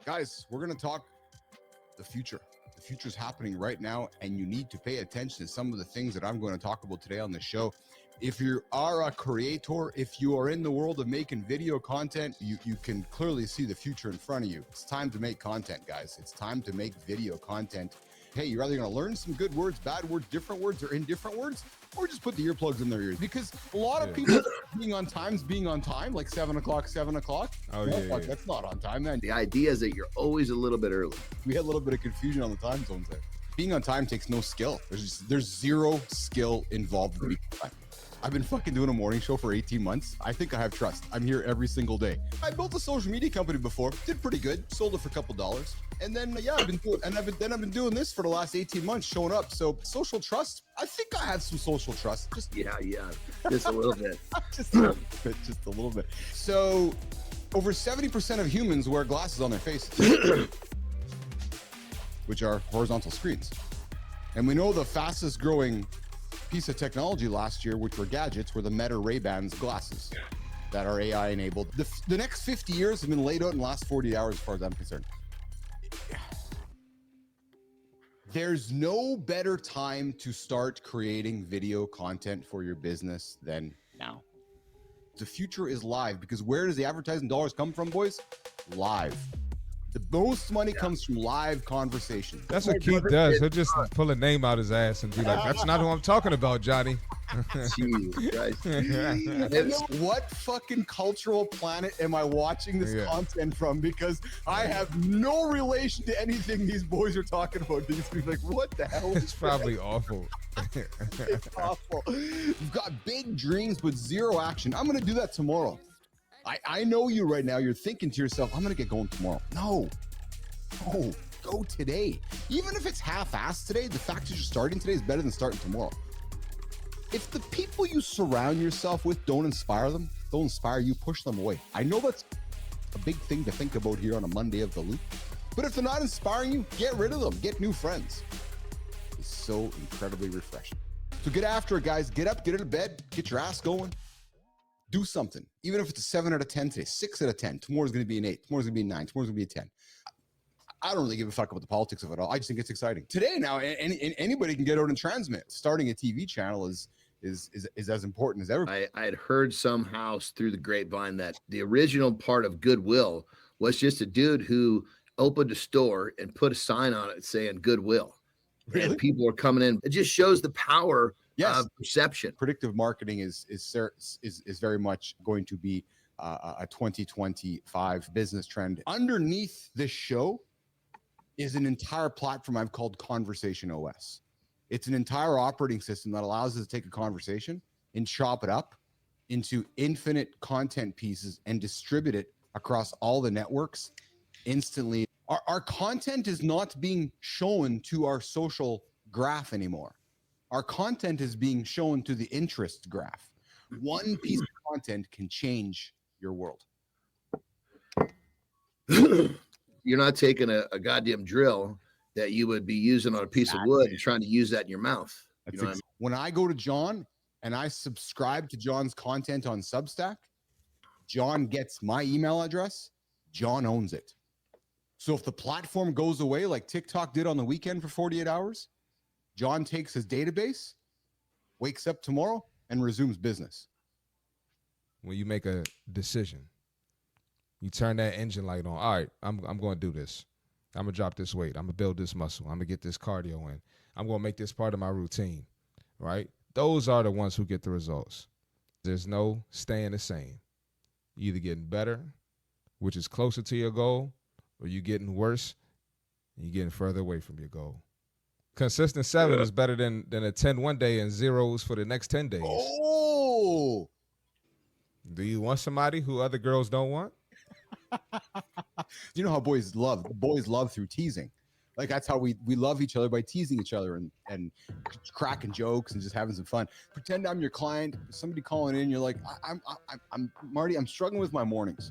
Guys, we're going to talk the future. The future is happening right now, and you need to pay attention to some of the things that I'm going to talk about today on the show. If you are a creator, if you are in the world of making video content, you can clearly see the future in front of you. It's time to make content, guys. It's time to make video content. Hey, you're either going to learn some good words, bad words, different words, or indifferent words, or just put the earplugs in their ears. Because a lot of people being on time, like 7 o'clock. Oh, yeah. That's not on time, man. The idea is that you're always a little bit early. We had a little bit of confusion on the time zones there. Being on time takes no skill. There's zero skill involved in being on time. I've been fucking doing a morning show for 18 months. I think I have trust. I'm here every single day. I built a social media company before, did pretty good, sold it for a couple dollars. And then, I've been doing this for the last 18 months, showing up. So social trust, I think I have some social trust. Yeah, just a little bit. just a little bit. So over 70% of humans wear glasses on their faces, which are horizontal screens. And we know the fastest growing piece of technology last year, which were gadgets, were the Meta Ray-Bans glasses that are AI enabled. The next 50 years have been laid out in the last 40 hours as far as I'm concerned. There's no better time to start creating video content for your business than now. The future is live, because where does the advertising dollars come from, boys? Live. The most money comes from live conversation. That's what Keith does. He'll just pull a name out his ass and be like, that's not who I'm talking about, Johnny. Jesus Christ. What fucking cultural planet am I watching this content from? Because I have no relation to anything these boys are talking about. These people like, what the hell? It's probably awful. It's awful. You've got big dreams but zero action. I'm going to do that tomorrow. I know you right now. You're thinking to yourself, I'm going to get going tomorrow. No, go today. Even if it's half-assed today, the fact that you're starting today is better than starting tomorrow. If the people you surround yourself with don't inspire you, push them away. I know that's a big thing to think about here on a Monday of the Loop, but if they're not inspiring you, get rid of them. Get new friends. It's so incredibly refreshing. So get after it, guys. Get up, get out of bed, get your ass going. Do something. Even if it's a 7 out of 10 today, 6 out of 10. Tomorrow's going to be an 8. Tomorrow's going to be a 9. Tomorrow's going to be a 10. I don't really give a fuck about the politics of it all. I just think it's exciting. Today now, anybody can get out and transmit. Starting a TV channel is as important as ever. I had heard somehow through the grapevine that the original part of Goodwill was just a dude who opened a store and put a sign on it saying Goodwill. Really? And people are coming in. It just shows the power of perception. Predictive marketing is very much going to be a 2025 business trend. Underneath this show is an entire platform I've called Conversation OS. It's an entire operating system that allows us to take a conversation and chop it up into infinite content pieces and distribute it across all the networks instantly. Our content is not being shown to our social graph anymore. Our content is being shown to the interest graph. One piece of content can change your world. You're not taking a goddamn drill that you would be using on a piece of wood and trying to use that in your mouth. You know what I mean? When I go to John and I subscribe to John's content on Substack, John gets my email address. John owns it. So if the platform goes away like TikTok did on the weekend for 48 hours, John takes his database, wakes up tomorrow, and resumes business. When you make a decision, you turn that engine light on. All right, I'm going to do this. I'm going to drop this weight. I'm going to build this muscle. I'm going to get this cardio in. I'm going to make this part of my routine, right? Those are the ones who get the results. There's no staying the same. You're either getting better, which is closer to your goal, or you're getting worse, and you're getting further away from your goal. Consistent 7 is better than a 10 one day and zeros for the next 10 days. Oh! Do you want somebody who other girls don't want? You know how boys love? Boys love through teasing. Like that's how we love each other, by teasing each other and cracking jokes and just having some fun. Pretend I'm your client. Somebody calling in, you're like, I'm Marty. I'm struggling with my mornings.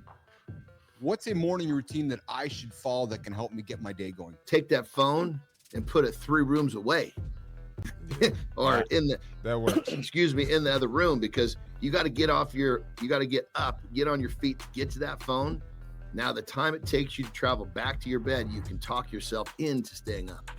What's a morning routine that I should follow that can help me get my day going? Take that phone and put it 3 rooms away, or in the in the other room, because you got to get up, get on your feet, get to that phone, Now, the time it takes you to travel back to your bed, you can talk yourself into staying up.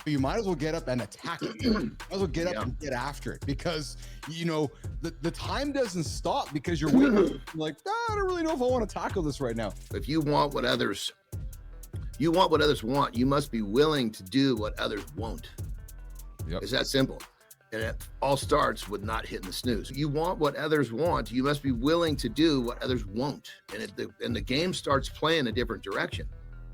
You might as well get up and attack it. You might as well get up and get after it, because the time doesn't stop because you're waiting. Like, I don't really know if I want to tackle this right now. If you want what others want, you must be willing to do what others won't. Yep. It's that simple. And it all starts with not hitting the snooze. You want what others want, you must be willing to do what others won't. And the game starts playing a different direction.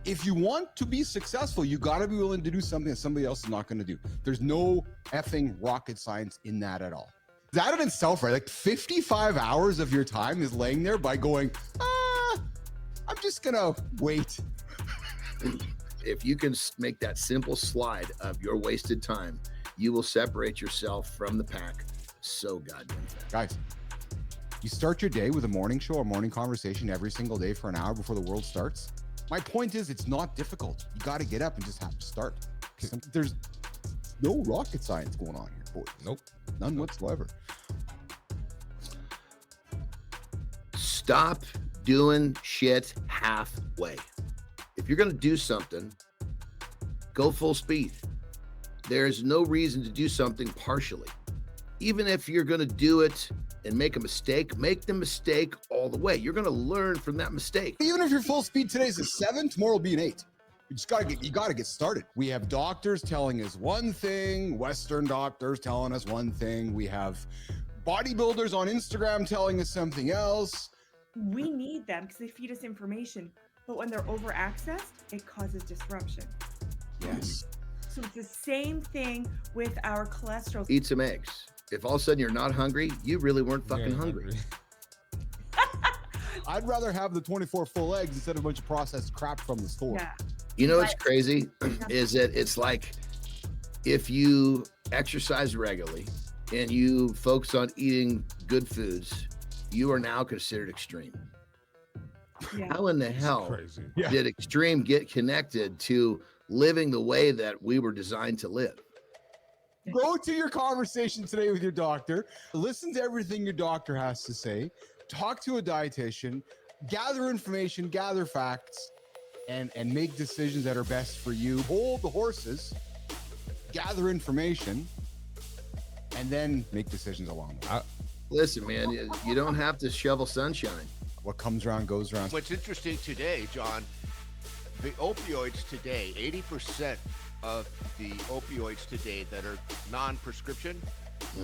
If you want to be successful, you got to be willing to do something that somebody else is not going to do. There's no effing rocket science in that at all. That in itself, right? Like 55 hours of your time is laying there by going, I'm just going to wait. If you can make that simple slide of your wasted time, you will separate yourself from the pack so goddamn fast. Guys, you start your day with a morning show or morning conversation every single day for an hour before the world starts. My point is, it's not difficult. You got to get up and just have to start. There's no rocket science going on here, boys. Nope. None whatsoever. Stop doing shit halfway. If you're going to do something, go full speed. There's no reason to do something partially. Even if you're going to do it and make a mistake, make the mistake all the way. You're going to learn from that mistake. Even if your full speed today is a 7, tomorrow will be an 8. You got to get started. We have doctors telling us one thing, Western doctors telling us one thing. We have bodybuilders on Instagram telling us something else. We need them because they feed us information, but when they're over accessed, it causes disruption. Yes. So it's the same thing with our cholesterol. Eat some eggs. If all of a sudden you're not hungry, you really weren't fucking hungry. I'd rather have the 24 full eggs instead of a bunch of processed crap from the store. Yeah. You know what's crazy is that it's like if you exercise regularly and you focus on eating good foods, you are now considered extreme. Yeah. How in the hell Crazy. did extreme get connected to living the way that we were designed to live? Go to your conversation today with your doctor. Listen to everything your doctor has to say. Talk to a dietitian. Gather information, gather facts, and make decisions that are best for you. Hold the horses, gather information, and then make decisions along the way. Listen, man, you don't have to shovel sunshine. What comes around goes around. What's interesting today, John, the opioids today, 80% of the opioids today that are non-prescription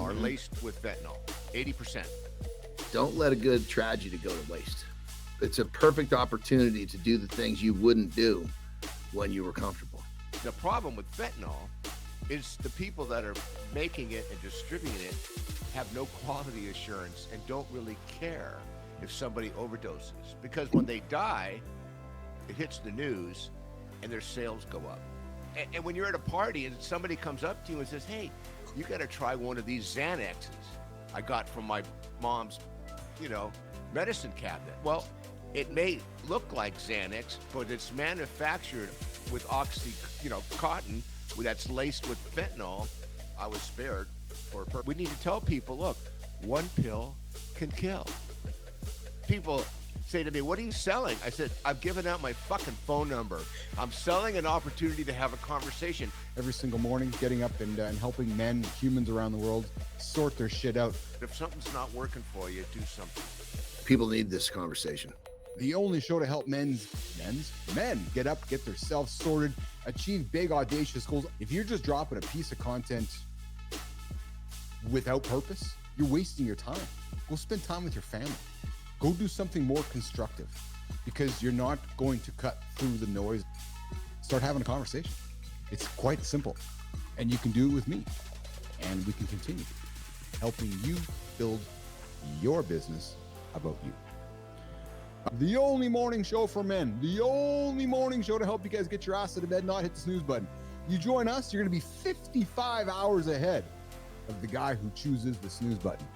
are laced with fentanyl. 80%. Don't let a good tragedy go to waste. It's a perfect opportunity to do the things you wouldn't do when you were comfortable. The problem with fentanyl is the people that are making it and distributing it have no quality assurance and don't really care if somebody overdoses, because when they die, it hits the news and their sales go up. And when you're at a party and somebody comes up to you and says, hey, you got to try one of these Xanaxes I got from my mom's, medicine cabinet. Well, it may look like Xanax, but it's manufactured with cotton that's laced with fentanyl. I was spared for a purpose. We need to tell people, look, one pill can kill. People say to me, what are you selling? I said, I've given out my fucking phone number. I'm selling an opportunity to have a conversation. Every single morning, getting up and helping men, humans around the world sort their shit out. If something's not working for you, do something. People need this conversation. The only show to help men get up, get themselves sorted, achieve big, audacious goals. If you're just dropping a piece of content without purpose, you're wasting your time. Go spend time with your family. Go do something more constructive, because you're not going to cut through the noise. Start having a conversation. It's quite simple, and you can do it with me, and we can continue helping you build your business about you. The only morning show for men, the only morning show to help you guys get your ass out of bed, not hit the snooze button. You join us, you're going to be 55 hours ahead of the guy who chooses the snooze button.